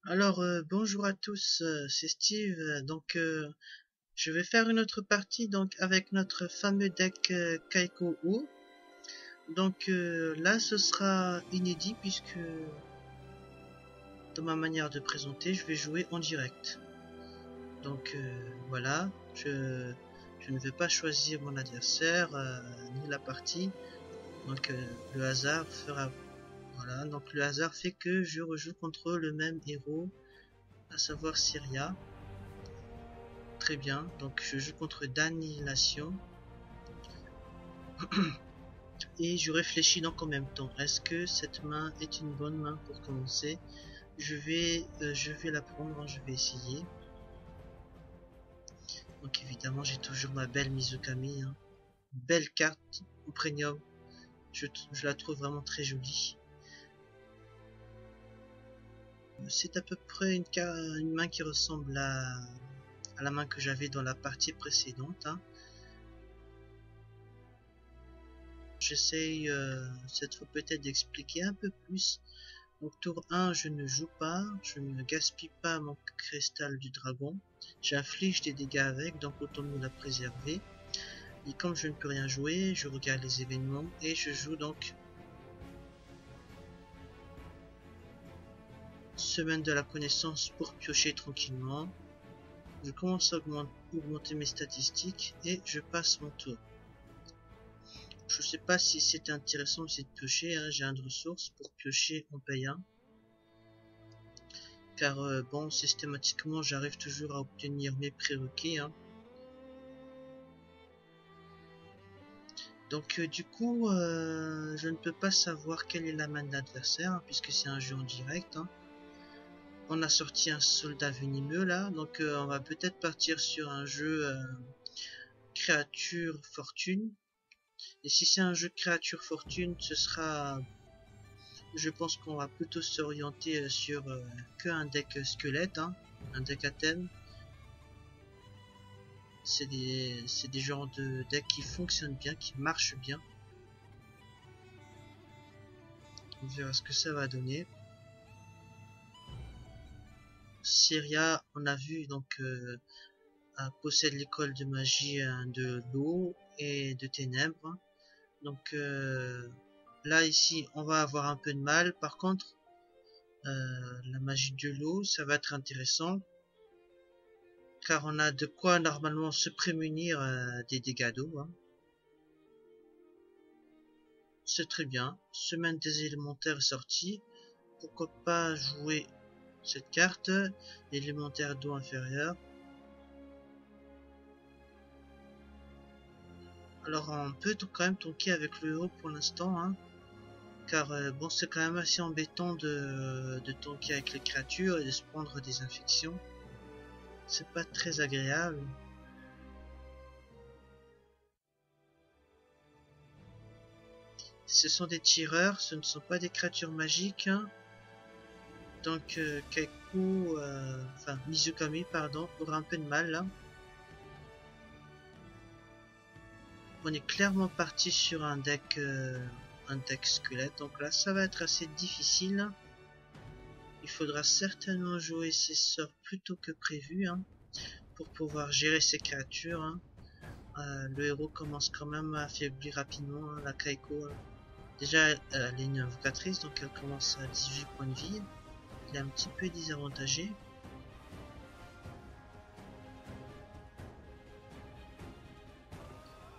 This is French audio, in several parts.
Alors, bonjour à tous, c'est Steve. Je vais faire une autre partie avec notre fameux deck Kaiko-U. Là, ce sera inédit puisque dans ma manière de présenter, je vais jouer en direct. Voilà, je ne vais pas choisir mon adversaire ni la partie. Le hasard fera. Voilà, donc le hasard fait que je rejoue contre le même héros, à savoir Syria. Très bien, donc je joue contre d'Annihilation et je réfléchis donc en même temps. Est-ce que cette main est une bonne main pour commencer? Je vais la prendre, je vais essayer. Donc évidemment j'ai toujours ma belle Mizukami, hein. Belle carte au premium, je la trouve vraiment très jolie. C'est à peu près une main qui ressemble à la main que j'avais dans la partie précédente, hein. J'essaye cette fois peut-être d'expliquer un peu plus. Donc tour 1, je ne joue pas, je ne gaspille pas mon cristal du dragon. J'inflige des dégâts avec, donc autant me la préserver. Et comme je ne peux rien jouer, je regarde les événements et je joue donc Semaine de la connaissance pour piocher tranquillement. Je commence à augmenter mes statistiques et je passe mon tour. Je sais pas si c'est intéressant aussi de piocher, hein. J'ai un de ressources pour piocher en paye 1. Car bon, systématiquement j'arrive toujours à obtenir mes prérequis, hein. Du coup, je ne peux pas savoir quelle est la main de l'adversaire, hein, puisque c'est un jeu en direct, hein. On a sorti un soldat venimeux là, on va peut-être partir sur un jeu créature fortune. Et si c'est un jeu créature fortune, je pense qu'on va plutôt s'orienter sur que un deck squelette, hein, un deck à thème. C'est des genres de decks qui fonctionnent bien, qui marchent bien. On verra ce que ça va donner. Syria, on a vu possède l'école de magie de l'eau et de ténèbres. Là ici, on va avoir un peu de mal. Par contre, la magie de l'eau, ça va être intéressant, car on a de quoi normalement se prémunir des dégâts d'eau, hein. C'est très bien. Semaine des élémentaires est sortie. Pourquoi pas jouer cette carte, l'élémentaire d'eau inférieur. Alors on peut quand même tanker avec le héros pour l'instant, hein, car bon, c'est quand même assez embêtant de tanker avec les créatures et de se prendre des infections. C'est pas très agréable. Ce sont des tireurs, ce ne sont pas des créatures magiques, hein. Mizukami, pardon, aura un peu de mal là. On est clairement parti sur un deck squelette, donc là ça va être assez difficile. Il faudra certainement jouer ses sorts plus tôt que prévu, hein, pour pouvoir gérer ces créatures, hein. Le héros commence quand même à affaiblir rapidement, hein, la Kaiko. Déjà, elle est une invocatrice, donc elle commence à 18 points de vie. Elle est un petit peu désavantagée.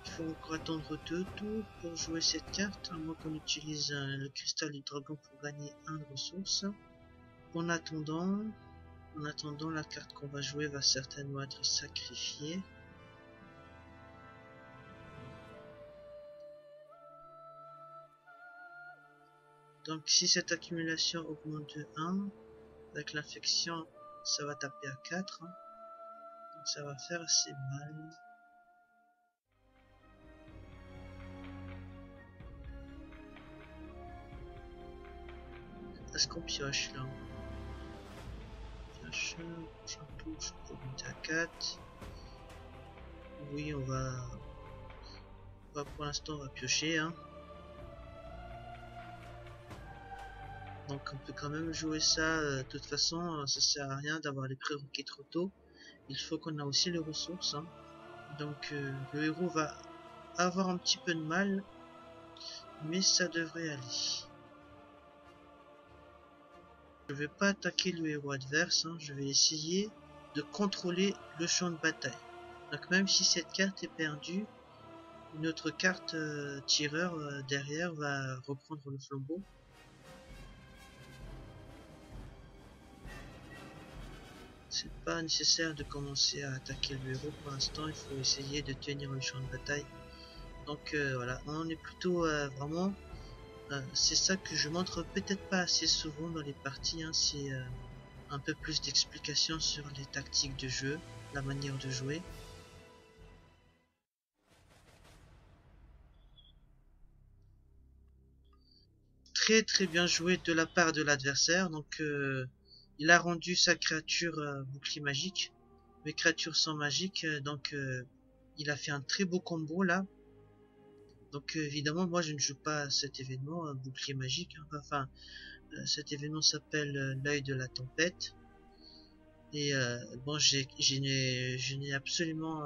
Il faut encore attendre 2 tours pour jouer cette carte, à moins qu'on utilise le cristal du dragon pour gagner 1 de ressources. En attendant, la carte qu'on va jouer va certainement être sacrifiée. Donc si cette accumulation augmente de 1, avec l'infection, ça va taper à 4. Hein. Donc ça va faire assez mal. Est-ce qu'on pioche là? Pioche, prochain touche pour monter à 4. Oui, on va pour l'instant on va piocher, hein. Donc on peut quand même jouer ça. De toute façon, ça sert à rien d'avoir les prérequis trop tôt. Il faut qu'on a aussi les ressources, hein. Donc le héros va avoir un petit peu de mal, mais ça devrait aller. Je vais pas attaquer le héros adverse, hein. Je vais essayer de contrôler le champ de bataille. Donc même si cette carte est perdue, une autre carte tireur derrière va reprendre le flambeau. C'est pas nécessaire de commencer à attaquer le héros pour l'instant, il faut essayer de tenir le champ de bataille. Donc voilà, on est plutôt vraiment... c'est ça que je montre peut-être pas assez souvent dans les parties, hein, c'est un peu plus d'explications sur les tactiques de jeu, la manière de jouer. Très très bien joué de la part de l'adversaire, donc il a rendu sa créature bouclier magique, mes créatures sont magiques, donc il a fait un très beau combo là. Donc évidemment moi je ne joue pas à cet événement bouclier magique, hein. Enfin cet événement s'appelle l'œil de la tempête. Et bon je n'ai absolument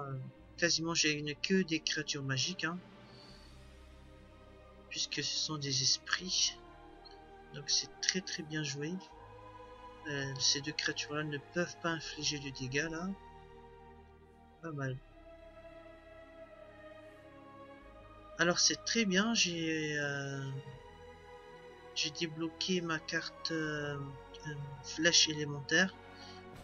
quasiment j'ai que des créatures magiques, hein, puisque ce sont des esprits. Donc c'est très très bien joué. Ces deux créatures là ne peuvent pas infliger de dégâts là. Pas mal. Alors c'est très bien, j'ai débloqué ma carte flèche élémentaire.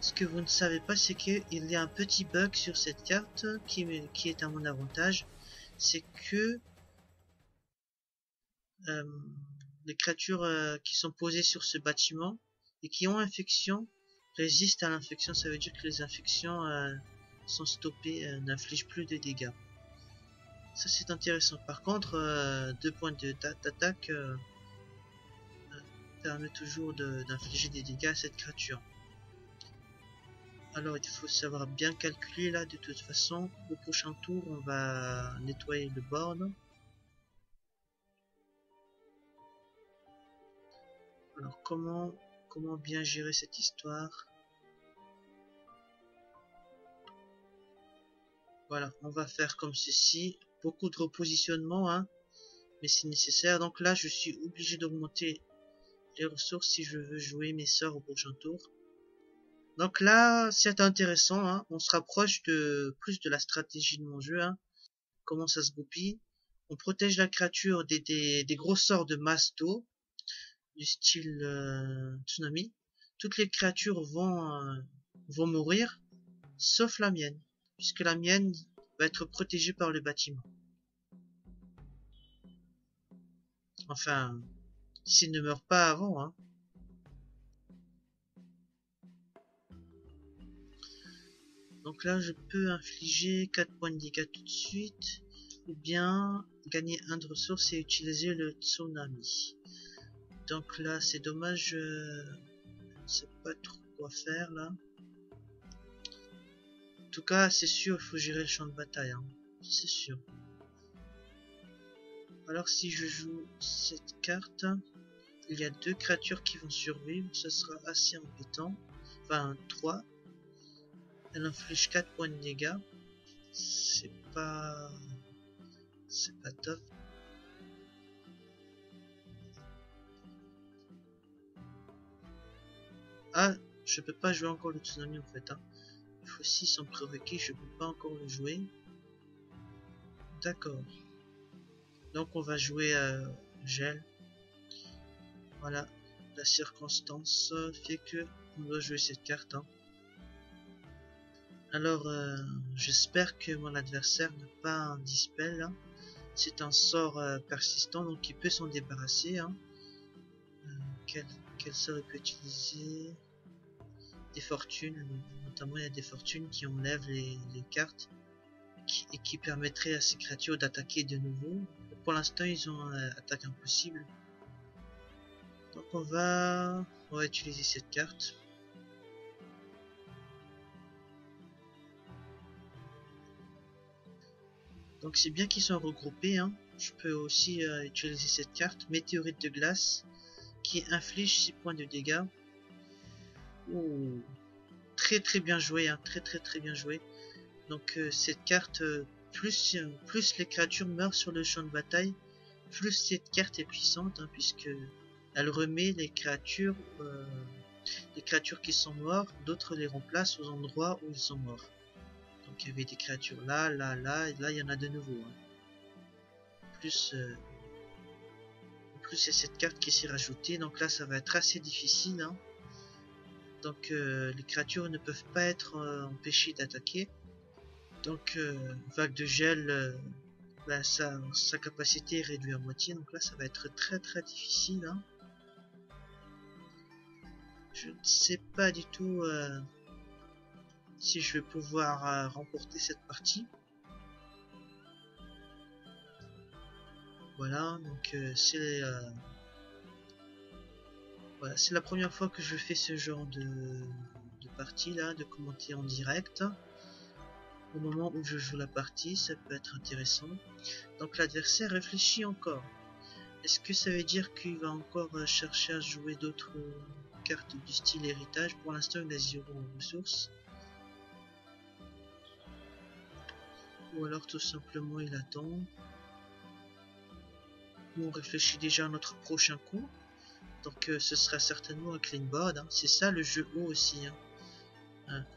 Ce que vous ne savez pas, c'est qu'il y a un petit bug sur cette carte qui est à mon avantage. C'est que les créatures qui sont posées sur ce bâtiment et qui ont infection résistent à l'infection. Ça veut dire que les infections sont stoppées, n'infligent plus de dégâts. Ça c'est intéressant. Par contre, 2 points d'attaque permet toujours d'infliger des dégâts à cette créature. Alors il faut savoir bien calculer là. De toute façon, au prochain tour on va nettoyer le board. Alors comment bien gérer cette histoire? Voilà, on va faire comme ceci. Beaucoup de repositionnement, hein, mais c'est nécessaire. Donc là, je suis obligé d'augmenter les ressources si je veux jouer mes sorts au prochain tour. Donc là, c'est intéressant, hein. On se rapproche plus de la stratégie de mon jeu, hein. Comment ça se goupille. On protège la créature des gros sorts de masse d'eau, du style tsunami. Toutes les créatures vont mourir, sauf la mienne, puisque la mienne va être protégée par le bâtiment. Enfin, s'il ne meurt pas avant, hein. Donc là, je peux infliger 4 points de dégâts tout de suite, ou bien gagner 1 de ressources et utiliser le tsunami. Donc là, c'est dommage, je ne sais pas trop quoi faire là. En tout cas, c'est sûr, il faut gérer le champ de bataille, hein. C'est sûr. Alors si je joue cette carte, il y a 2 créatures qui vont survivre, ça sera assez embêtant. Enfin, 3. Elle inflige 4 points de dégâts. C'est pas top. Ah, je peux pas jouer encore le tsunami en fait, hein. Il faut 6 en prérequis, je peux pas encore le jouer. D'accord. Donc on va jouer gel. Voilà, la circonstance fait que on doit jouer cette carte, hein. Alors j'espère que mon adversaire n'a pas un dispel, hein. C'est un sort persistant, donc il peut s'en débarrasser, hein. Quel sort il peut utiliser? Des fortunes, notamment il y a des fortunes qui enlèvent les cartes et qui permettraient à ces créatures d'attaquer de nouveau. Pour l'instant ils ont attaque impossible. Donc on va utiliser cette carte. Donc c'est bien qu'ils sont regroupés, hein. Je peux aussi utiliser cette carte, météorite de glace, qui inflige 6 points de dégâts. Ouh, très bien joué, hein, très bien joué. Donc cette carte, plus les créatures meurent sur le champ de bataille, plus cette carte est puissante, hein, puisque elle remet les créatures qui sont mortes, d'autres les remplacent aux endroits où ils sont morts. Donc il y avait des créatures là, et là il y en a de nouveau. Hein. Plus il y a cette carte qui s'est rajoutée, donc là ça va être assez difficile. Hein. Donc les créatures ne peuvent pas être empêchées d'attaquer. Donc vague de gel, bah, sa capacité est réduite à moitié, donc là ça va être très difficile. Hein. Je ne sais pas du tout si je vais pouvoir remporter cette partie. Voilà, donc voilà, c'est la première fois que je fais ce genre de partie là, de commenter en direct. Au moment où je joue la partie, ça peut être intéressant. Donc l'adversaire réfléchit encore. Est-ce que ça veut dire qu'il va encore chercher à jouer d'autres cartes du style héritage? Pour l'instant il a 0 ressources. Ou alors tout simplement il attend. Ou on réfléchit déjà à notre prochain coup. Donc ce sera certainement un clean board. Hein. C'est ça le jeu haut aussi. Hein.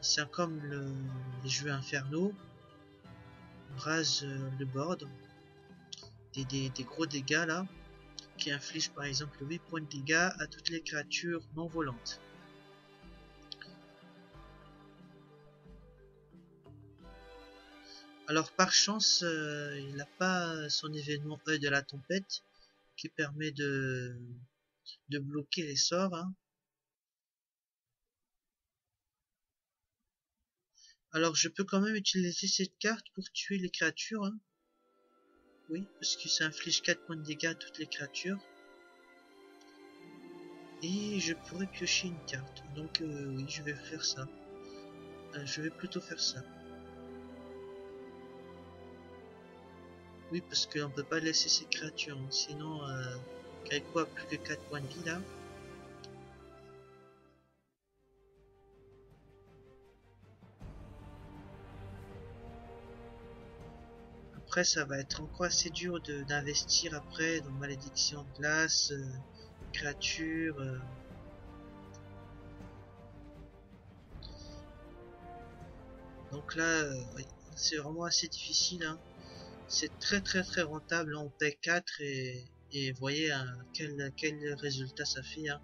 C'est comme les jeux infernaux. On rase le board. Des gros dégâts là. Qui infligent par exemple 8 points de dégâts à toutes les créatures non volantes. Alors par chance, il n'a pas son événement œil de la tempête qui permet de bloquer les sorts. Hein. Alors je peux quand même utiliser cette carte pour tuer les créatures. Hein. Oui, parce que ça inflige 4 points de dégâts à toutes les créatures. Et je pourrais piocher une carte. Donc oui, je vais faire ça. Je vais plutôt faire ça. Oui, parce qu'on peut pas laisser ces créatures. Hein. Sinon, avec quoi, plus que 4 points de vie là. Après, ça va être encore assez dur d'investir après dans malédiction de glace, créatures. Donc là, oui, c'est vraiment assez difficile. Hein. C'est très rentable. On paie 4 et voyez hein, quel résultat ça fait. Hein.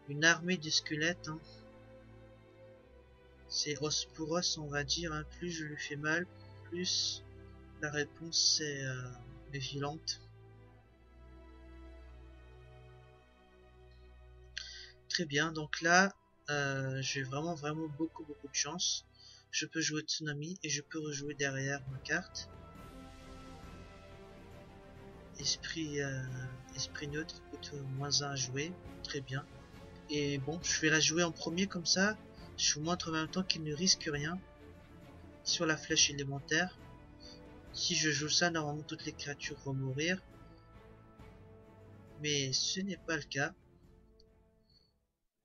Une armée de squelettes. Hein. C'est os pour os, on va dire. Hein. Plus je lui fais mal, plus la réponse est violente. Très bien, donc là, j'ai vraiment beaucoup de chance. Je peux jouer Tsunami et je peux rejouer derrière ma carte. Esprit neutre coûte moins 1 à jouer, très bien. Et bon, je vais la jouer en premier comme ça. Je vous montre en même temps qu'il ne risque rien sur la flèche élémentaire. Si je joue ça, normalement toutes les créatures vont mourir. Mais ce n'est pas le cas.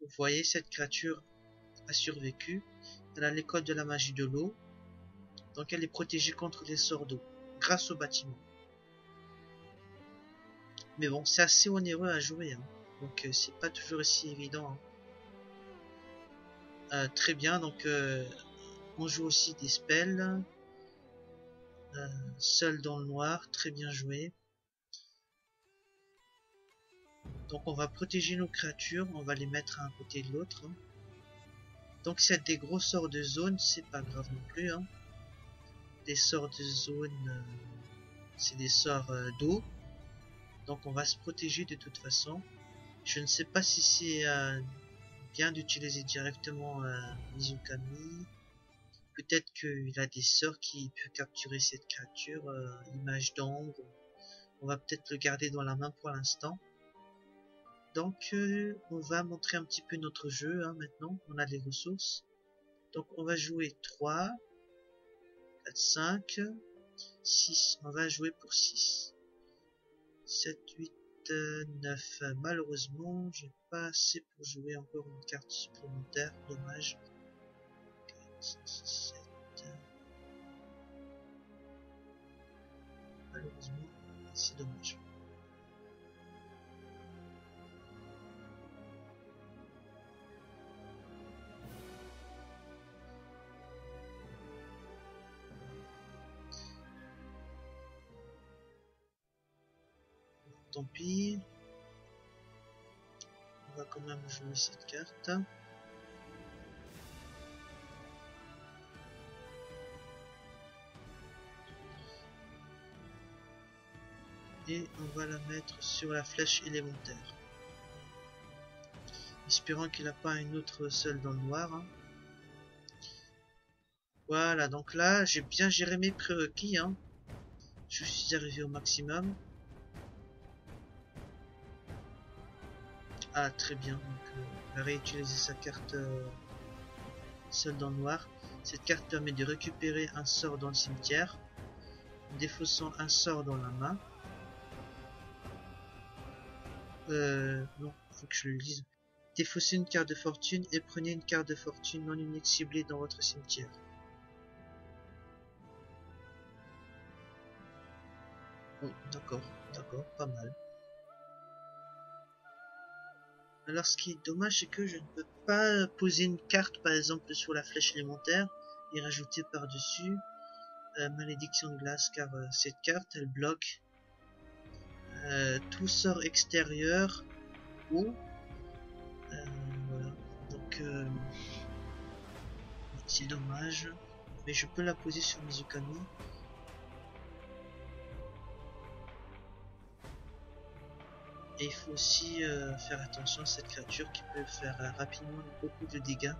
Vous voyez, cette créature a survécu. Elle a l'école de la magie de l'eau. Donc elle est protégée contre les sorts d'eau grâce au bâtiment. Mais bon, c'est assez onéreux à jouer. Hein. Donc c'est pas toujours aussi évident. Hein. Très bien, donc on joue aussi des spells. Seul dans le noir, très bien joué. Donc on va protéger nos créatures, on va les mettre à un côté de l'autre. Hein. Donc c'est des gros sorts de zone, c'est pas grave non plus. Hein. Des sorts de zone, c'est des sorts d'eau. Donc on va se protéger de toute façon. Je ne sais pas si c'est bien d'utiliser directement Mizukami. Peut-être qu'il a des sorts qui peuvent capturer cette créature, image d'ombre. On va peut-être le garder dans la main pour l'instant. Donc on va montrer un petit peu notre jeu hein, maintenant. On a les ressources. Donc on va jouer 3, 4, 5, 6. On va jouer pour 6. 7, 8, 9. Malheureusement, j'ai pas assez pour jouer encore une carte supplémentaire. Dommage. 4, 5, 6, 7. Malheureusement, c'est dommage. Tant pis. On va quand même jouer cette carte. Et on va la mettre sur la flèche élémentaire. Espérant qu'il n'a pas une autre seule dans le noir. Hein. Voilà, donc là, j'ai bien géré mes prérequis. Hein. Je suis arrivé au maximum. Ah, très bien. Donc, on va réutiliser sa carte seule dans le noir. Cette carte permet de récupérer un sort dans le cimetière, en défaussant un sort dans la main. Non, faut que je le lise. Défaussez une carte de fortune et prenez une carte de fortune non unique ciblée dans votre cimetière. Oh, d'accord, pas mal. Alors ce qui est dommage, c'est que je ne peux pas poser une carte par exemple sur la flèche élémentaire et rajouter par-dessus malédiction de glace, car cette carte elle bloque tout sort extérieur ou voilà. Donc c'est dommage, mais je peux la poser sur Mizukami. Et il faut aussi faire attention à cette créature qui peut faire rapidement beaucoup de dégâts.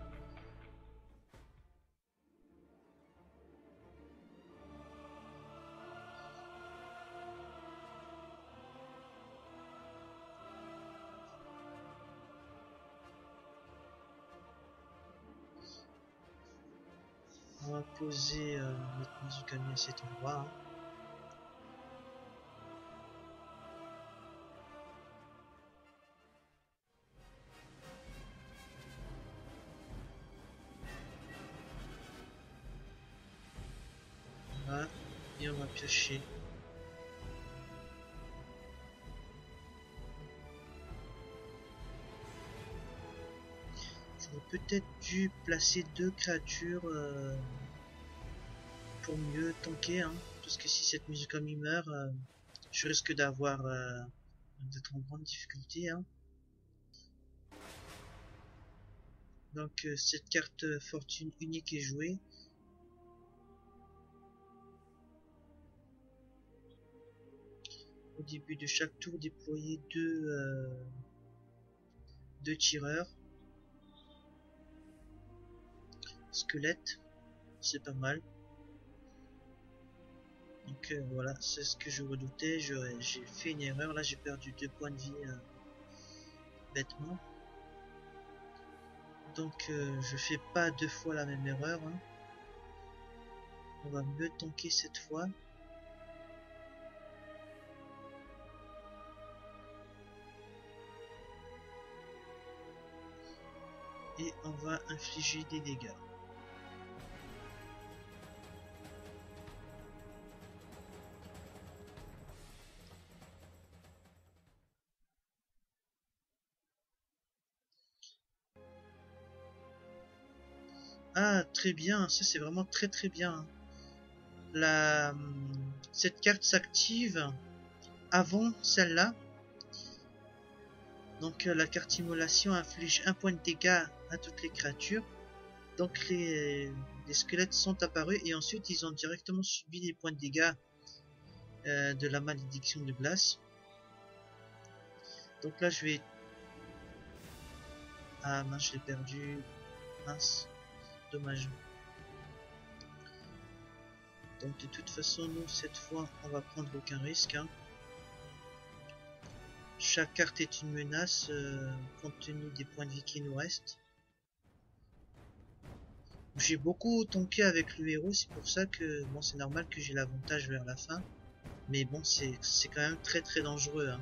On va poser notre Mizukami à cet endroit. Hein. Voilà. Et on va piocher. J'aurais peut-être dû placer deux créatures pour mieux tanker, hein, parce que si cette Mizukami meurt, je risque d'avoir d'être en grande difficulté. Hein. Donc cette carte fortune unique est jouée. Au début de chaque tour, déployer deux tireurs. Squelette, c'est pas mal. Donc voilà, c'est ce que je redoutais. J'ai fait une erreur. Là, j'ai perdu 2 points de vie bêtement. Donc je fais pas deux fois la même erreur. Hein. On va mieux tanker cette fois. Et on va infliger des dégâts. Ah, très bien, ça c'est vraiment très bien. Cette carte s'active avant celle-là. Donc la carte immolation inflige 1 point de dégâts à toutes les créatures. Donc les squelettes sont apparus et ensuite ils ont directement subi les points de dégâts de la malédiction de glace. Donc là je vais... Ah mince, je l'ai perdu. Mince, dommage. Donc de toute façon nous cette fois on va prendre aucun risque. Hein. Chaque carte est une menace compte tenu des points de vie qui nous restent. J'ai beaucoup tanké avec le héros, c'est pour ça que bon, c'est normal que j'ai l'avantage vers la fin. Mais bon, c'est quand même très dangereux. Hein.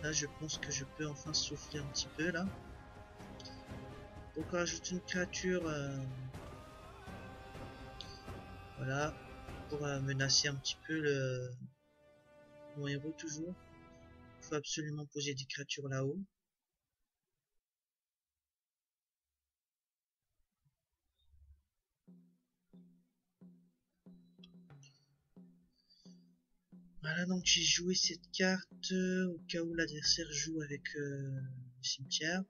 Là, je pense que je peux enfin souffler un petit peu là. Donc, rajouter une créature, voilà, pour menacer un petit peu mon héros toujours. Il faut absolument poser des créatures là-haut. Voilà, donc j'ai joué cette carte au cas où l'adversaire joue avec le cimetière.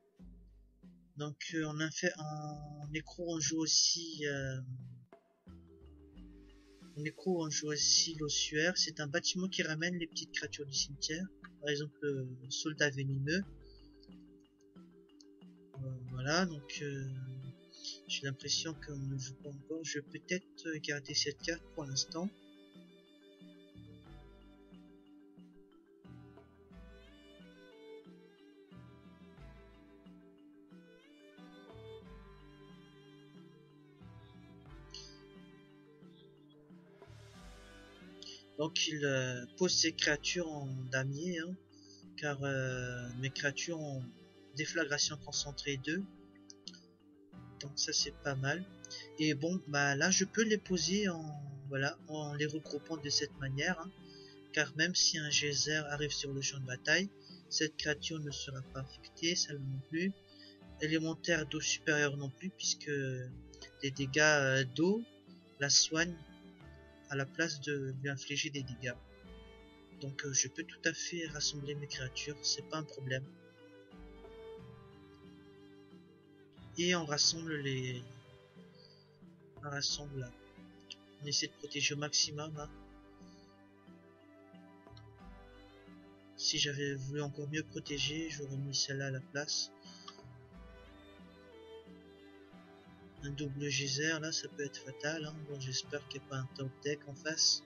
Donc en nécro on joue aussi l'ossuaire. C'est un bâtiment qui ramène les petites créatures du cimetière. Par exemple le soldat venimeux. Voilà, donc j'ai l'impression qu'on ne joue pas encore. Je vais peut-être garder cette carte pour l'instant. Donc il pose ses créatures en damier, hein, car mes créatures ont déflagration concentrée 2. Donc ça c'est pas mal. Et bon, bah là je peux les poser en les regroupant de cette manière, hein, car même si un geyser arrive sur le champ de bataille, cette créature ne sera pas affectée, ça non plus. Élémentaire d'eau supérieure non plus, puisque les dégâts d'eau la soignent à la place de lui infliger des dégâts. Donc je peux tout à fait rassembler mes créatures, c'est pas un problème. Et on rassemble là. On essaie de protéger au maximum, hein. Si j'avais voulu encore mieux protéger, j'aurais mis celle-là à la place. Un double geyser là, ça peut être fatal, hein. Bon, j'espère qu'il n'y a pas un top deck en face.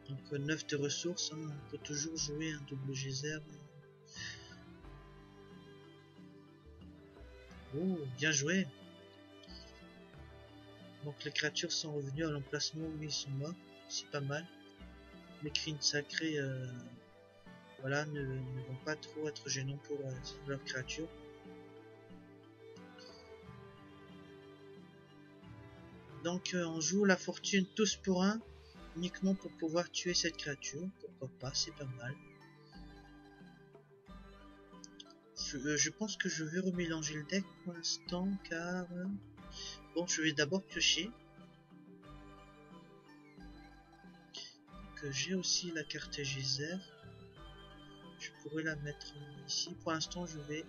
Donc 9 de ressources, hein. On peut toujours jouer un double geyser. Oh, bien joué. Donc les créatures sont revenues à l'emplacement où ils sont morts, c'est pas mal. Les crines sacrées voilà, ne vont pas trop être gênants pour leurs créatures. Donc on joue la fortune tous pour un, uniquement pour pouvoir tuer cette créature. Pourquoi pas, c'est pas mal. Je pense que je vais remélanger le deck pour l'instant, car... bon, je vais d'abord piocher. Que j'ai aussi la carte geyser. Je pourrais la mettre ici. Pour l'instant, je vais...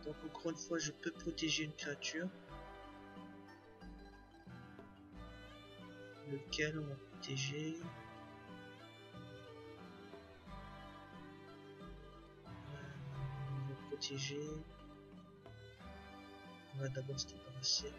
Donc encore une fois, je peux protéger une créature. Lequel on va protéger? On va protéger... On va d'abord se débarrasser.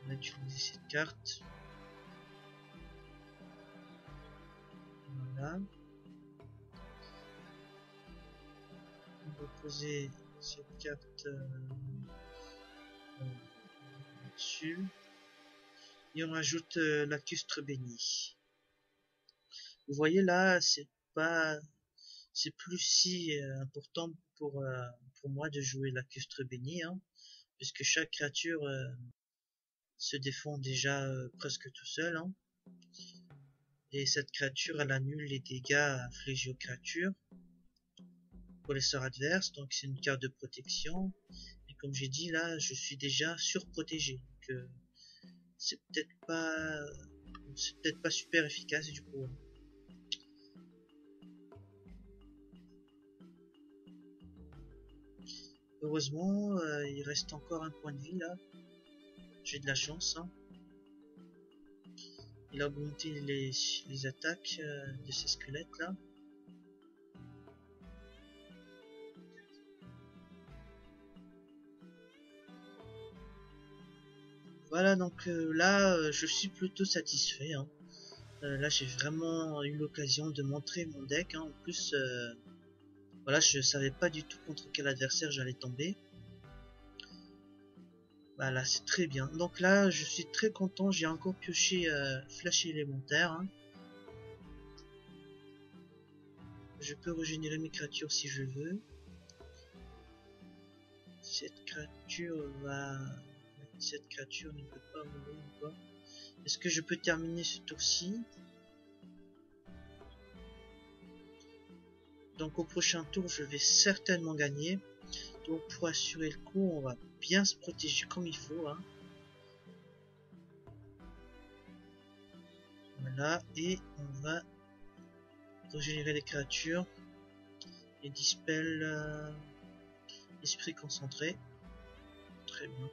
On va utiliser cette carte. Voilà. On va poser cette carte dessus. Et on ajoute lacustre béni. Vous voyez là, c'est plus si important pour moi de jouer lacustre béni, hein, puisque chaque créature se défend déjà presque tout seul, hein. Et cette créature elle annule les dégâts infligés aux créatures pour les sorts adverses, donc c'est une carte de protection. Et comme j'ai dit là, je suis déjà surprotégé, donc c'est peut-être pas super efficace du coup. Heureusement, il reste encore un point de vie là. J'ai de la chance, hein. Il a augmenté les attaques de ces squelettes là. Voilà, donc là je suis plutôt satisfait, hein. Là j'ai vraiment eu l'occasion de montrer mon deck, hein. En plus voilà, je savais pas du tout contre quel adversaire j'allais tomber. Voilà, c'est très bien. Donc là je suis très content, j'ai encore pioché flash élémentaire, hein. Je peux régénérer mes créatures si je veux. Cette créature ne peut pas mourir encore. Est-ce que je peux terminer ce tour-ci? Donc au prochain tour, je vais certainement gagner. Donc pour assurer le coup, on va bien se protéger comme il faut, hein. Voilà, et on va régénérer les créatures et dispel esprit concentré. Très bien.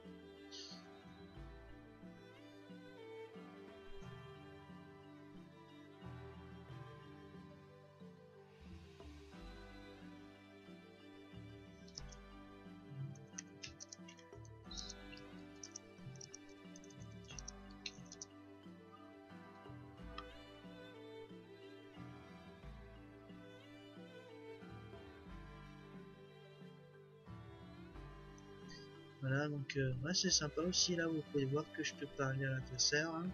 Voilà, donc ouais, c'est sympa aussi, là vous pouvez voir que je peux parler à l'adversaire, hein.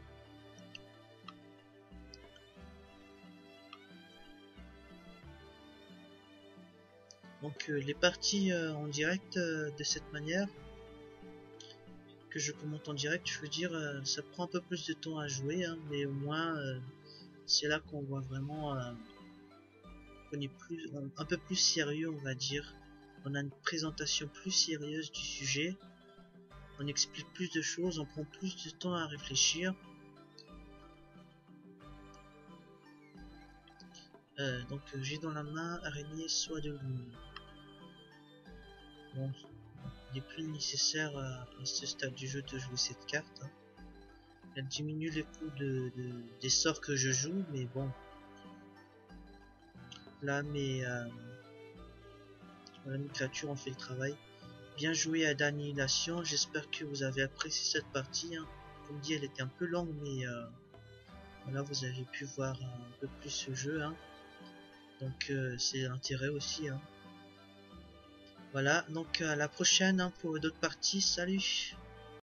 Donc les parties en direct de cette manière, que je commente en direct, je veux dire, ça prend un peu plus de temps à jouer, hein, mais au moins c'est là qu'on voit vraiment qu'on est un peu plus sérieux, on va dire. On a une présentation plus sérieuse du sujet, on explique plus de choses, on prend plus de temps à réfléchir. Donc j'ai dans la main araignée soie de lune. Bon, il n'est plus nécessaire à ce stade du jeu de jouer cette carte, hein. Elle diminue les coûts des sorts que je joue, mais bon. Là mes créatures ont fait le travail. Bien joué à d'annihilation, j'espère que vous avez apprécié cette partie, hein. Comme dit, elle était un peu longue, mais voilà, vous avez pu voir un peu plus ce jeu, hein. Donc c'est l'intérêt aussi, hein. Voilà, donc à la prochaine, hein, pour d'autres parties. Salut!